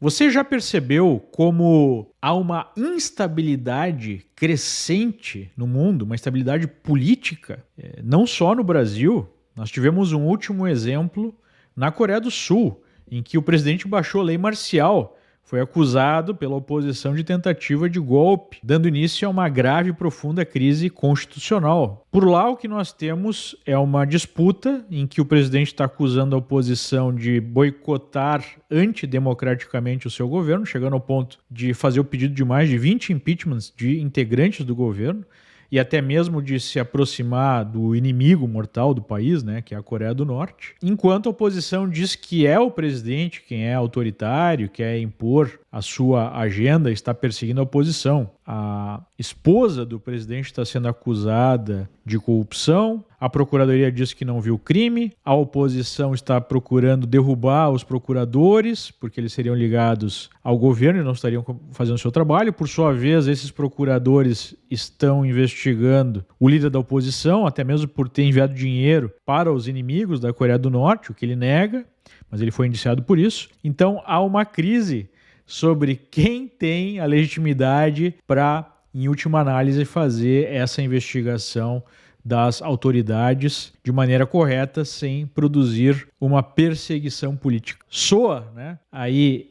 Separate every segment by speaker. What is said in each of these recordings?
Speaker 1: Você já percebeu como há uma instabilidade crescente no mundo, uma instabilidade política? Não só no Brasil, nós tivemos um último exemplo na Coreia do Sul, em que o presidente baixou a lei marcial, foi acusado pela oposição de tentativa de golpe, dando início a uma grave e profunda crise constitucional. Por lá, o que nós temos é uma disputa em que o presidente está acusando a oposição de boicotar antidemocraticamente o seu governo, chegando ao ponto de fazer o pedido de mais de 20 impeachments de integrantes do governo, e até mesmo de se aproximar do inimigo mortal do país, né, que é a Coreia do Norte, enquanto a oposição diz que é o presidente quem é autoritário, quer impor a sua agenda, está perseguindo a oposição. A esposa do presidente está sendo acusada de corrupção, a procuradoria diz que não viu crime, a oposição está procurando derrubar os procuradores, porque eles seriam ligados ao governo e não estariam fazendo o seu trabalho. Por sua vez, esses procuradores estão investigando o líder da oposição, até mesmo por ter enviado dinheiro para os inimigos da Coreia do Norte, o que ele nega, mas ele foi indiciado por isso. Então, há uma crise sobre quem tem a legitimidade para, em última análise, fazer essa investigação das autoridades de maneira correta, sem produzir uma perseguição política. Soa, né, aí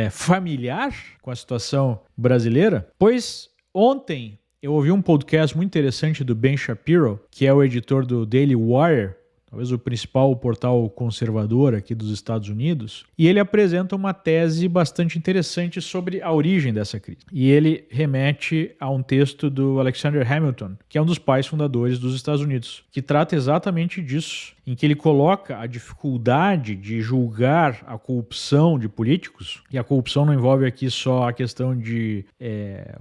Speaker 1: familiar com a situação brasileira? Pois ontem eu ouvi um podcast muito interessante do Ben Shapiro, que é o editor do Daily Wire, talvez o principal portal conservador aqui dos Estados Unidos, e ele apresenta uma tese bastante interessante sobre a origem dessa crise. E ele remete a um texto do Alexander Hamilton, que é um dos pais fundadores dos Estados Unidos, que trata exatamente disso, em que ele coloca a dificuldade de julgar a corrupção de políticos, e a corrupção não envolve aqui só a questão de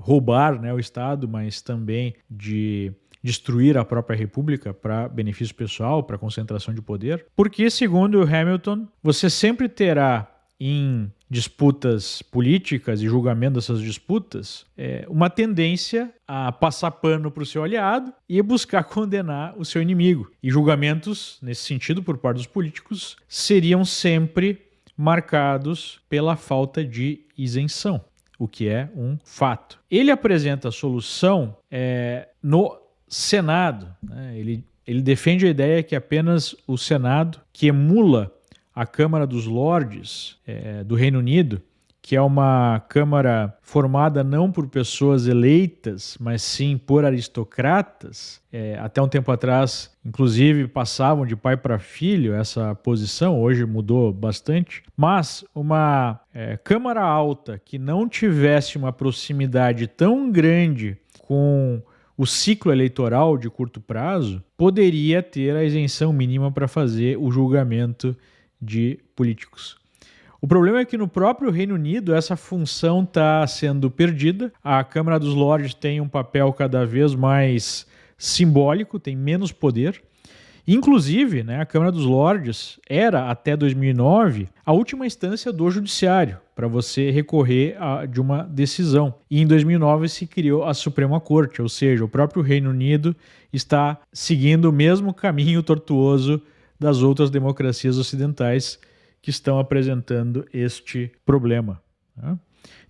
Speaker 1: roubar, né, o Estado, mas também de destruir a própria república para benefício pessoal, para concentração de poder. Porque, segundo Hamilton, você sempre terá em disputas políticas e julgamento dessas disputas uma tendência a passar pano para o seu aliado e buscar condenar o seu inimigo. E julgamentos, nesse sentido, por parte dos políticos, seriam sempre marcados pela falta de isenção, o que é um fato. Ele apresenta a solução no Senado, né? Ele defende a ideia que apenas o Senado, que emula a Câmara dos Lordes do Reino Unido, que é uma Câmara formada não por pessoas eleitas, mas sim por aristocratas. Até um tempo atrás, inclusive, passavam de pai para filho essa posição, hoje mudou bastante, mas uma Câmara Alta que não tivesse uma proximidade tão grande com o ciclo eleitoral de curto prazo, poderia ter a isenção mínima para fazer o julgamento de políticos. O problema é que no próprio Reino Unido essa função está sendo perdida. A Câmara dos Lordes tem um papel cada vez mais simbólico, tem menos poder. Inclusive, né, a Câmara dos Lordes era, até 2009, a última instância do judiciário para você recorrer de uma decisão. E em 2009 se criou a Suprema Corte, ou seja, o próprio Reino Unido está seguindo o mesmo caminho tortuoso das outras democracias ocidentais que estão apresentando este problema, né?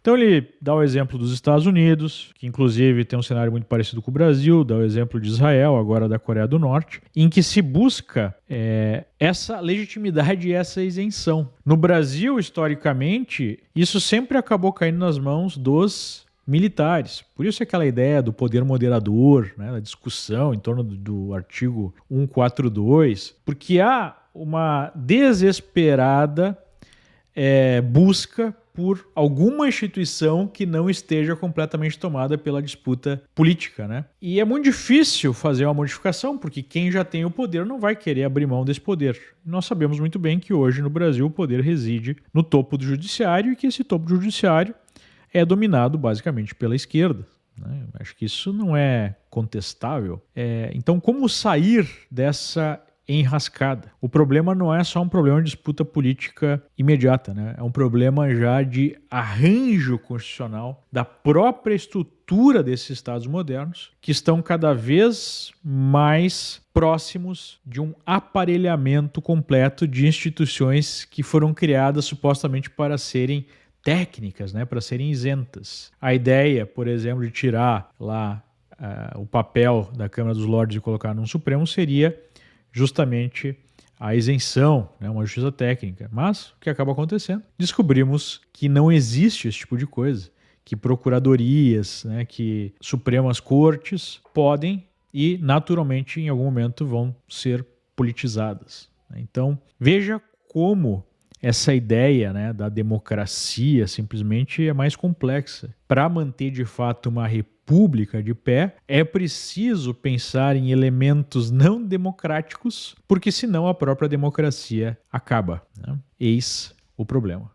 Speaker 1: Então ele dá o exemplo dos Estados Unidos, que inclusive tem um cenário muito parecido com o Brasil, dá o exemplo de Israel, agora da Coreia do Norte, em que se busca essa legitimidade e essa isenção. No Brasil, historicamente, isso sempre acabou caindo nas mãos dos militares. Por isso aquela ideia do poder moderador, né, da discussão em torno do artigo 142, porque há uma desesperada busca por alguma instituição que não esteja completamente tomada pela disputa política, né? E é muito difícil fazer uma modificação, porque quem já tem o poder não vai querer abrir mão desse poder. Nós sabemos muito bem que hoje no Brasil o poder reside no topo do judiciário e que esse topo do judiciário é dominado basicamente pela esquerda, né? Acho que isso não é contestável. Então, como sair dessa enrascada? O problema não é só um problema de disputa política imediata, né? É um problema já de arranjo constitucional da própria estrutura desses Estados modernos, que estão cada vez mais próximos de um aparelhamento completo de instituições que foram criadas supostamente para serem técnicas, né, para serem isentas. A ideia, por exemplo, de tirar lá o papel da Câmara dos Lordes e colocar num Supremo seria justamente a isenção, né, uma justiça técnica. Mas o que acaba acontecendo? Descobrimos que não existe esse tipo de coisa, que procuradorias, né, que Supremas Cortes podem e naturalmente em algum momento vão ser politizadas. Então veja como essa ideia, né, da democracia simplesmente é mais complexa. Para manter de fato uma república de pé, é preciso pensar em elementos não democráticos, porque senão a própria democracia acaba, né? Eis o problema.